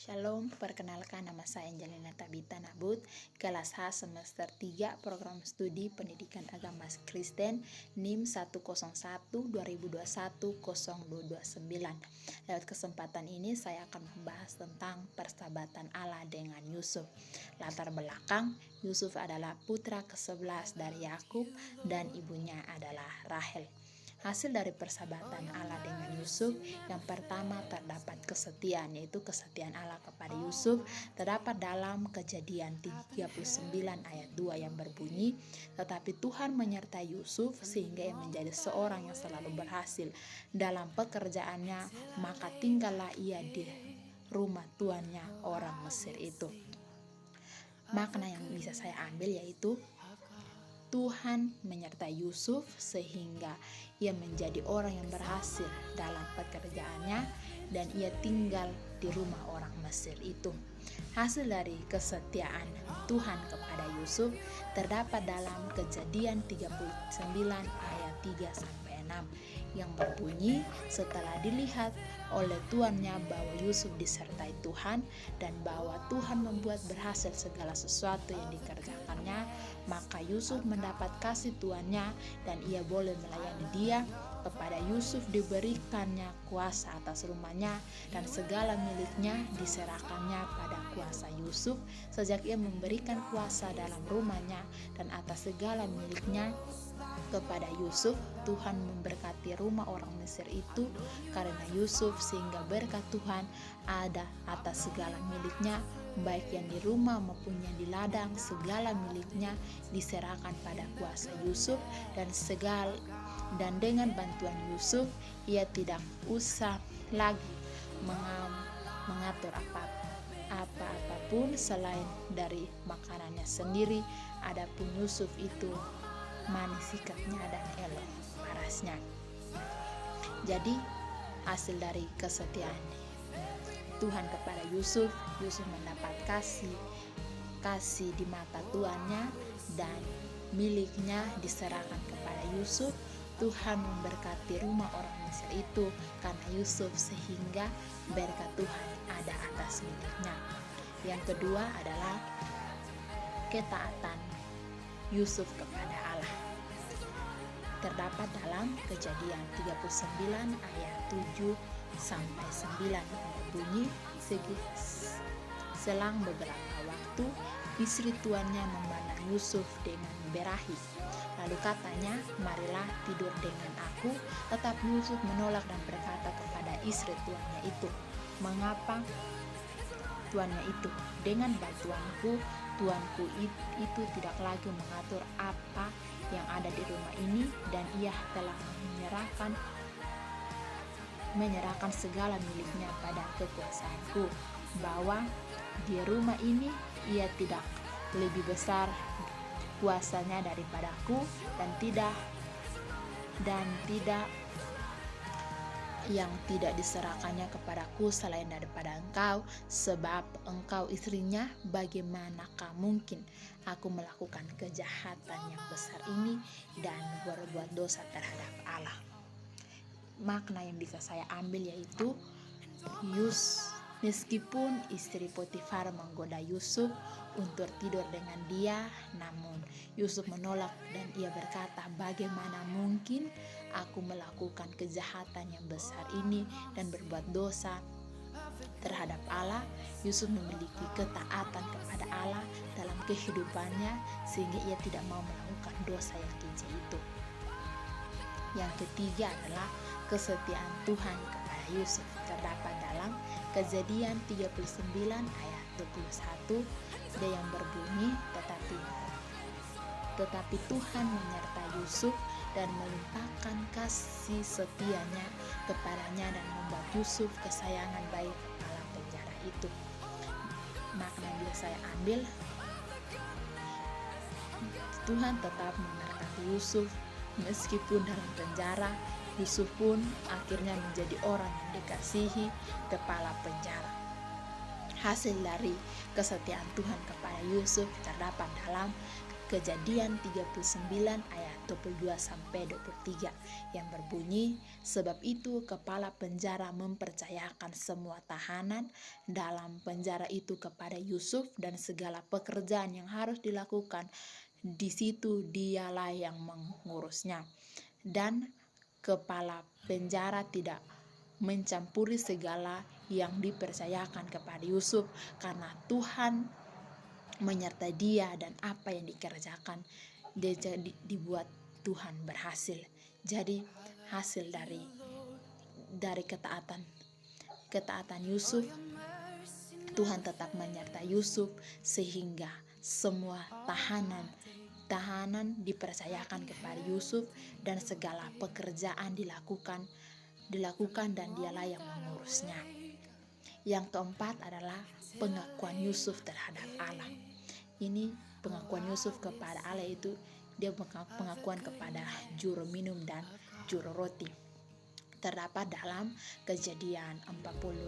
Shalom, perkenalkan nama saya Angelina Tabita Nabut, kelas H semester 3 program studi pendidikan agama Kristen NIM 101-2021-0229. Lewat kesempatan ini saya akan membahas tentang persahabatan Allah dengan Yusuf. Latar belakang, Yusuf adalah putra ke-11 dari Yakub dan ibunya adalah Rahel. Hasil dari persahabatan Allah dengan Yusuf, yang pertama terdapat kesetiaan, yaitu kesetiaan Allah kepada Yusuf terdapat dalam Kejadian 39 ayat 2 yang berbunyi, tetapi Tuhan menyertai Yusuf sehingga ia menjadi seorang yang selalu berhasil dalam pekerjaannya, maka tinggallah ia di rumah tuannya orang Mesir itu. Makna yang bisa saya ambil yaitu Tuhan menyertai Yusuf sehingga ia menjadi orang yang berhasil dalam pekerjaannya dan ia tinggal di rumah orang Mesir itu. Hasil dari kesetiaan Tuhan kepada Yusuf terdapat dalam Kejadian 39 ayat 3-6 yang berbunyi, setelah dilihat oleh tuannya bahwa Yusuf disertai Tuhan dan bahwa Tuhan membuat berhasil segala sesuatu yang dikerjakannya, maka Yusuf mendapat kasih tuannya dan ia boleh melayani dia. Kepada Yusuf diberikannya kuasa atas rumahnya dan segala miliknya diserahkannya pada kuasa Yusuf. Sejak ia memberikan kuasa dalam rumahnya dan atas segala miliknya kepada Yusuf, Tuhan memberkati rumah orang Mesir itu karena Yusuf, sehingga berkat Tuhan ada atas segala miliknya, baik yang di rumah maupun yang di ladang. Segala miliknya diserahkan pada kuasa Yusuf dan dengan bantuan Yusuf ia tidak usah lagi mengatur apapun selain dari makanannya sendiri. Adapun Yusuf itu manis sikapnya dan elok parasnya. Jadi hasil dari kesetiaan Tuhan kepada Yusuf, Yusuf mendapat kasih di mata tuannya dan miliknya diserahkan kepada Yusuf. Tuhan memberkati rumah orang Mesir itu karena Yusuf sehingga berkat Tuhan ada atas miliknya. Yang kedua adalah ketaatan Yusuf kepada Allah. Terdapat dalam Kejadian 39 ayat 7-9 yang berbunyi, selang beberapa waktu istri tuannya memandang Yusuf dengan berahi. Lalu katanya, marilah tidur dengan aku. Tetapi Yusuf menolak dan berkata kepada istri tuannya itu, mengapa tuannya itu? Dengan bantuanku, tuanku itu tidak lagi mengatur apa yang ada di rumah ini, dan ia telah menyerahkan segala miliknya pada kekuasaanku, bahwa di rumah ini ia tidak lebih besar kuasanya daripadaku, dan tidak yang tidak diserahkannya kepadaku selain daripada engkau, sebab engkau istrinya. Bagaimanakah mungkin aku melakukan kejahatan yang besar ini dan berbuat dosa terhadap Allah? Makna yang bisa saya ambil yaitu meskipun istri Potifar menggoda Yusuf untuk tidur dengan dia, namun Yusuf menolak dan ia berkata, bagaimana mungkin aku melakukan kejahatan yang besar ini dan berbuat dosa terhadap Allah. Yusuf memiliki ketaatan kepada Allah dalam kehidupannya sehingga ia tidak mau melakukan dosa yang keji itu. Yang ketiga adalah kesetiaan Tuhan kepada Yusuf. Terdapat dalam Kejadian 39 ayat 21 yang berbunyi, tetapi Tuhan menyertai Yusuf dan melimpahkan kasih setianya kepadanya dan membuat Yusuf kesayangan baik kepala penjara itu. Makna yang bisa saya ambil, Tuhan tetap memberkati Yusuf meskipun dalam penjara. Yusuf pun akhirnya menjadi orang yang dikasihi kepala penjara. Hasil dari kesetiaan Tuhan kepada Yusuf terdapat dalam Kejadian 39 ayat 22 sampai 23 yang berbunyi, sebab itu kepala penjara mempercayakan semua tahanan dalam penjara itu kepada Yusuf dan segala pekerjaan yang harus dilakukan di situ dialah yang mengurusnya. Dan kepala penjara tidak mencampuri segala yang dipercayakan kepada Yusuf karena Tuhan menyertai dia dan apa yang dikerjakan dia dibuat Tuhan berhasil. Jadi hasil dari ketaatan Yusuf, Tuhan tetap menyertai Yusuf sehingga semua tahanan dipercayakan kepada Yusuf dan segala pekerjaan dilakukan dan dialah yang mengurusnya. Yang keempat adalah pengakuan Yusuf terhadap Allah. Ini pengakuan Yusuf kepada Allah itu dia pengakuan kepada juru minum dan juru roti. Terdapat dalam Kejadian 40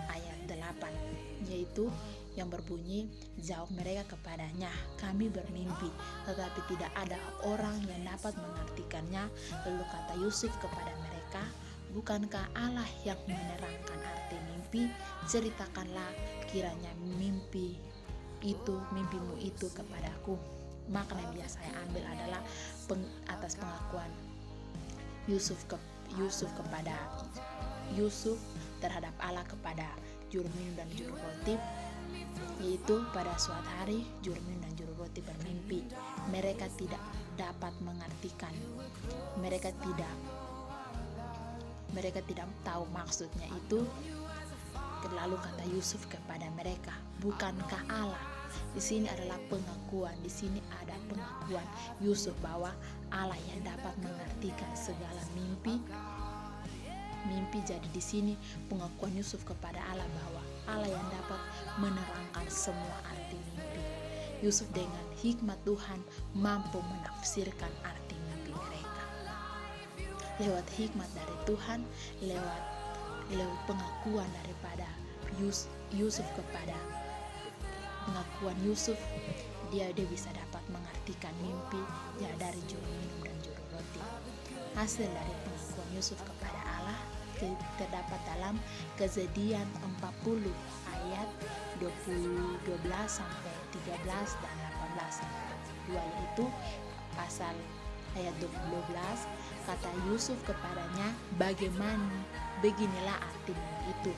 ayat 8, yaitu yang berbunyi, jawab mereka kepadanya, kami bermimpi, tetapi tidak ada orang yang dapat mengartikannya. Lalu kata Yusuf kepada mereka, bukankah Allah yang menerangkan arti mimpi? Ceritakanlah kiranya mimpimu itu kepadaku. Makna yang biasa saya ambil adalah atas pengakuan Yusuf terhadap Allah kepada juru minum dan juru roti, yaitu pada suatu hari juru minum dan juru roti bermimpi. Mereka tidak dapat mengartikan, mereka tidak tahu maksudnya itu. Lalu kata Yusuf kepada mereka, bukankah Allah? Di sini adalah pengakuan, di sini ada pengakuan Yusuf bahwa Allah yang dapat mengartikan segala mimpi. Jadi di sini pengakuan Yusuf kepada Allah bahwa Allah yang dapat menerangkan semua arti mimpi. Yusuf dengan hikmat Tuhan mampu menafsirkan arti mimpi mereka. Lewat hikmat dari Tuhan, lewat pengakuan daripada Yusuf kepada pengakuan Yusuf, dia bisa dapat mengartikan mimpi ya dari juru minum dan juru roti. Hasil dari pengakuan Yusuf kepada Allah terdapat dalam Kejadian 40 ayat 12 sampai 13 dan 18 sampai 2, yaitu pasal ayat 12 kata Yusuf kepadanya, beginilah arti mimpi itu.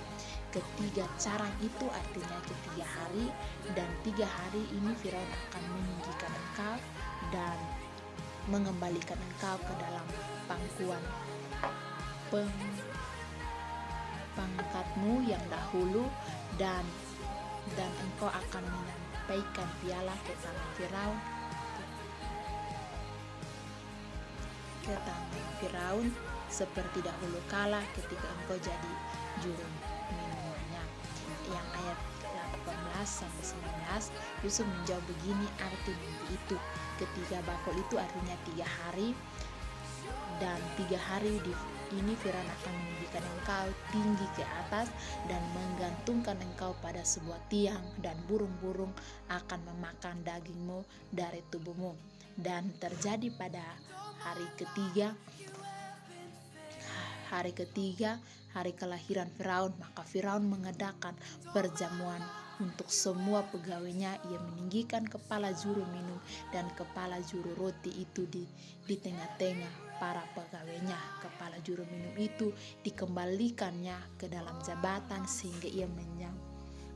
Ketiga carang itu artinya ketiga hari, dan 3 hari ini Firaun akan meninggikan engkau dan mengembalikan engkau ke dalam pangkatmu yang dahulu, dan engkau akan menyampaikan piala ke tangan Firaun seperti dahulu kala ketika engkau jadi juru minumannya. Yang ayat 18 sampai 19, Yusuf menjawab, begini arti mimpi itu. Ketiga bakul itu artinya 3 hari, dan 3 hari ini Firaun akan meninggikan engkau tinggi ke atas dan menggantungkan engkau pada sebuah tiang, dan burung-burung akan memakan dagingmu dari tubuhmu. Dan terjadi pada hari ketiga, hari kelahiran Firaun, maka Firaun mengadakan perjamuan untuk semua pegawainya. Ia meninggikan kepala juru minum dan kepala juru roti itu di tengah-tengah para pegawainya. Kepala juru minum itu dikembalikannya ke dalam jabatan sehingga ia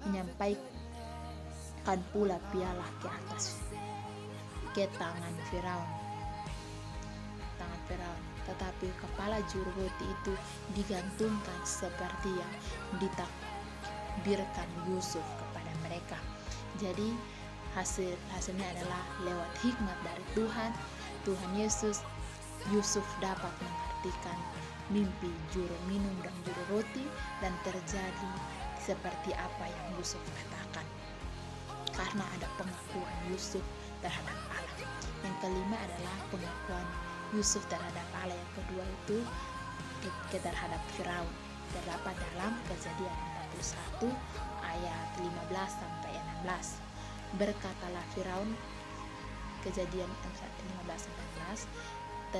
menyampaikan pula piala ke atas ke tangan Firaun. Tetapi kepala juru roti itu digantungkan seperti yang ditakbirkan Yusuf kepada mereka. Jadi hasilnya adalah lewat hikmat dari Tuhan Yesus, Yusuf dapat mengartikan mimpi juru minum dan juru roti, dan terjadi seperti apa yang Yusuf katakan karena ada pengakuan Yusuf terhadap Allah. Yang kelima adalah pengakuan Yusuf terhadap Allah. Yang kedua itu terhadap Firaun. Terdapat dalam Kejadian 41 ayat 15 sampai 16. Berkatalah Firaun, Kejadian 15-19,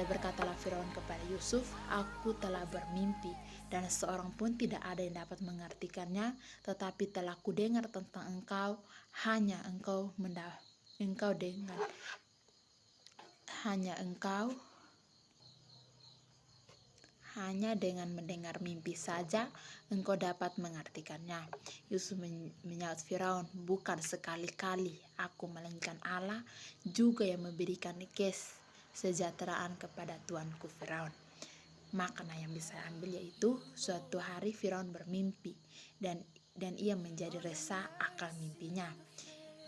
berkatalah Firaun kepada Yusuf, aku telah bermimpi dan seorang pun tidak ada yang dapat mengartikannya, tetapi telah kudengar tentang engkau, hanya engkau hanya dengan mendengar mimpi saja engkau dapat mengartikannya. Yusuf menyaut Firaun, bukan sekali-kali aku melainkan Allah juga yang memberikan kesejahteraan kepada tuanku Firaun. Makna yang bisa ambil yaitu suatu hari Firaun bermimpi dan ia menjadi resah akan mimpinya.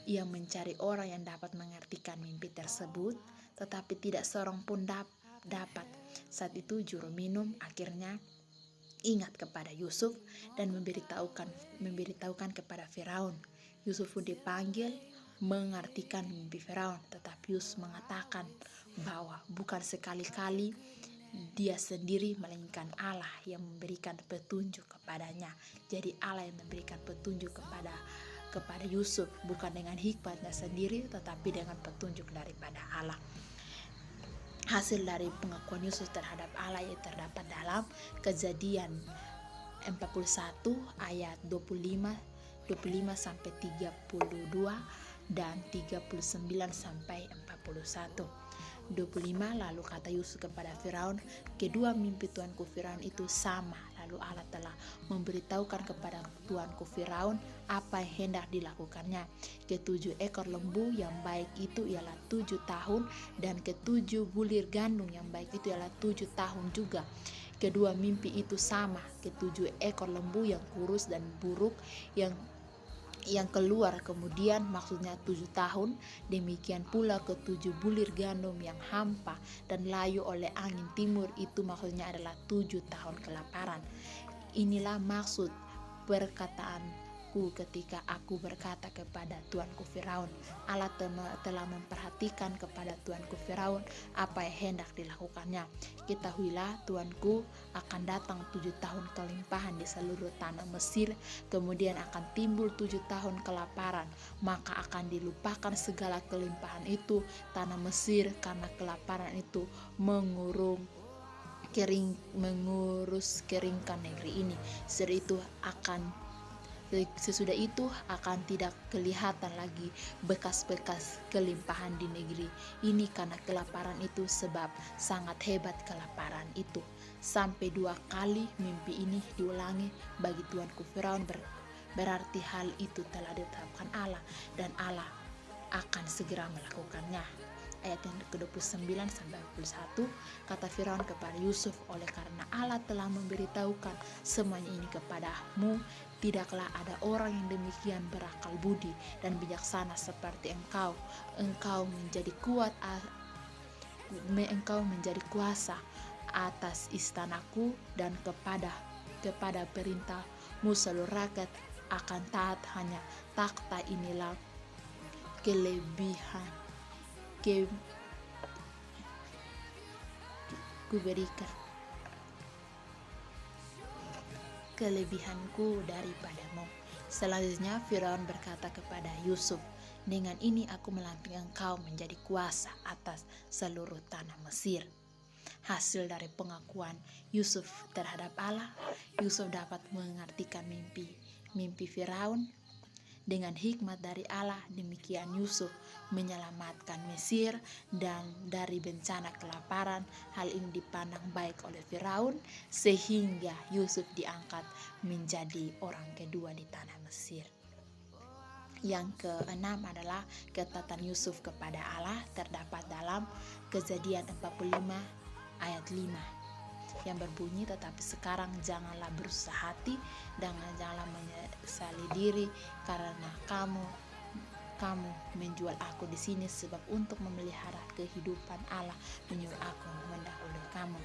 Ia mencari orang yang dapat mengartikan mimpi tersebut, tetapi tidak seorang pun dapat. Saat itu juru minum akhirnya ingat kepada Yusuf dan memberitahukan kepada Firaun. Yusuf pun dipanggil mengartikan mimpi Firaun, tetapi Yusuf mengatakan bahwa bukan sekali-kali dia sendiri melainkan Allah yang memberikan petunjuk kepadanya. Jadi Allah yang memberikan petunjuk kepada Yusuf, bukan dengan hikmatnya sendiri tetapi dengan petunjuk daripada Allah. Hasil dari pengakuan Yusuf terhadap Allah yang terdapat dalam Kejadian 41 ayat 25 sampai 32 dan 39 sampai 41. 25, lalu kata Yusuf kepada Firaun, kedua mimpi tuanku Firaun itu sama. Lalu Allah telah memberitahukan kepada tuanku Firaun apa yang hendak dilakukannya. Ketujuh ekor lembu yang baik itu ialah 7 tahun, dan ketujuh bulir gandum yang baik itu ialah 7 tahun juga. Kedua mimpi itu sama, ketujuh ekor lembu yang kurus dan buruk yang keluar kemudian, maksudnya 7 tahun. Demikian pula ketujuh bulir gandum yang hampa dan layu oleh angin timur, itu maksudnya adalah 7 tahun kelaparan. Inilah maksud perkataanku ketika aku berkata kepada tuanku Firaun. Allah telah memperhatikan kepada tuanku Firaun apa yang hendak dilakukannya. Ketahuilah, tuanku akan datang 7 tahun kelimpahan di seluruh tanah Mesir, kemudian akan timbul 7 tahun kelaparan, maka akan dilupakan segala kelimpahan itu tanah Mesir, karena kelaparan itu mengurus keringkan negeri ini. Sesudah itu akan tidak kelihatan lagi bekas-bekas kelimpahan di negeri ini, karena kelaparan itu, sebab sangat hebat kelaparan itu. Sampai 2 kali mimpi ini diulangi bagi tuanku Firaun, berarti hal itu telah ditetapkan Allah dan Allah akan segera melakukannya. Ayat yang ke-29 sampai 21, kata Firaun kepada Yusuf, oleh karena Allah telah memberitahukan semuanya ini kepadamu, tidaklah ada orang yang demikian berakal budi dan bijaksana seperti engkau. Engkau menjadi kuasa atas istanaku, dan kepada perintahmu seluruh rakyat akan taat. Hanya takhta inilah kelebihanku daripadamu. Selanjutnya Firaun berkata kepada Yusuf, dengan ini aku melantik engkau menjadi kuasa atas seluruh tanah Mesir. Hasil dari pengakuan Yusuf terhadap Allah, Yusuf dapat mengartikan mimpi Firaun. Dengan hikmat dari Allah, demikian Yusuf menyelamatkan Mesir dan dari bencana kelaparan. Hal ini dipandang baik oleh Firaun, sehingga Yusuf diangkat menjadi orang kedua di tanah Mesir. Yang keenam adalah ketaatan Yusuf kepada Allah, terdapat dalam Kejadian 45 ayat 5 yang berbunyi, tetapi sekarang janganlah bersusah hati dan janganlah menyesali diri karena kamu menjual aku di sini, sebab untuk memelihara kehidupan Allah menyuruh aku mendahului kamu.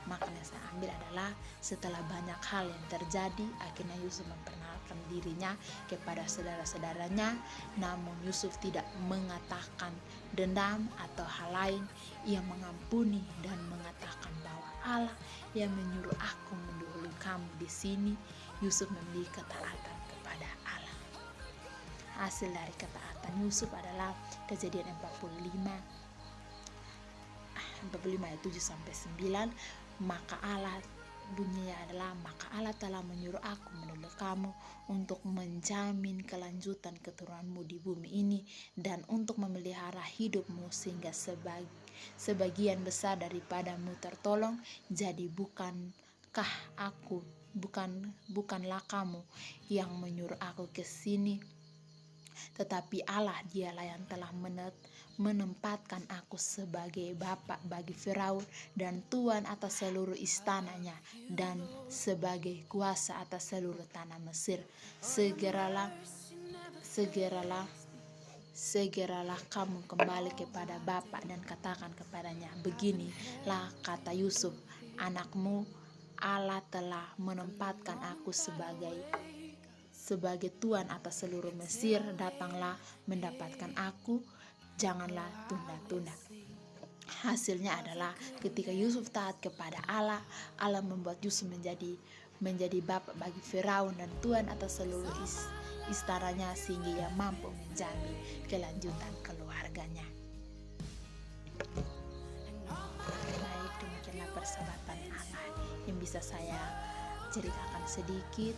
Makna yang saya ambil adalah, setelah banyak hal yang terjadi, akhirnya Yusuf memperkenalkan dirinya kepada saudara-saudaranya. Namun Yusuf tidak mengatakan dendam atau hal lain. Ia mengampuni dan mengatakan bahwa Allah yang menyuruh aku mendahului kamu di sini. Yusuf memiliki ketaatan kepada Allah. hasil dari ketaatan Yusuf adalah Kejadian 45 ayat 7 sampai 9. Maka Allah telah menyuruh aku menolong kamu untuk menjamin kelanjutan keturunanmu di bumi ini dan untuk memelihara hidupmu sehingga sebagian besar daripadamu tertolong. Jadi bukanlah kamu yang menyuruh aku ke sini, tetapi Allah dialah yang telah menempatkan aku sebagai bapa bagi Firaun dan tuan atas seluruh istananya dan sebagai kuasa atas seluruh tanah Mesir. Segeralah kamu kembali kepada bapa dan katakan kepadanya, beginilah kata Yusuf, anakmu, Allah telah menempatkan aku sebagai tuan atas seluruh Mesir. Datanglah mendapatkan aku, janganlah tunda-tunda. Hasilnya adalah ketika Yusuf taat kepada Allah, Allah membuat Yusuf menjadi bapa bagi Firaun dan tuan atas seluruh istananya sehingga ia mampu menjamin kelanjutan keluarganya. Baik, demikianlah persahabatan Allah yang bisa saya ceritakan sedikit.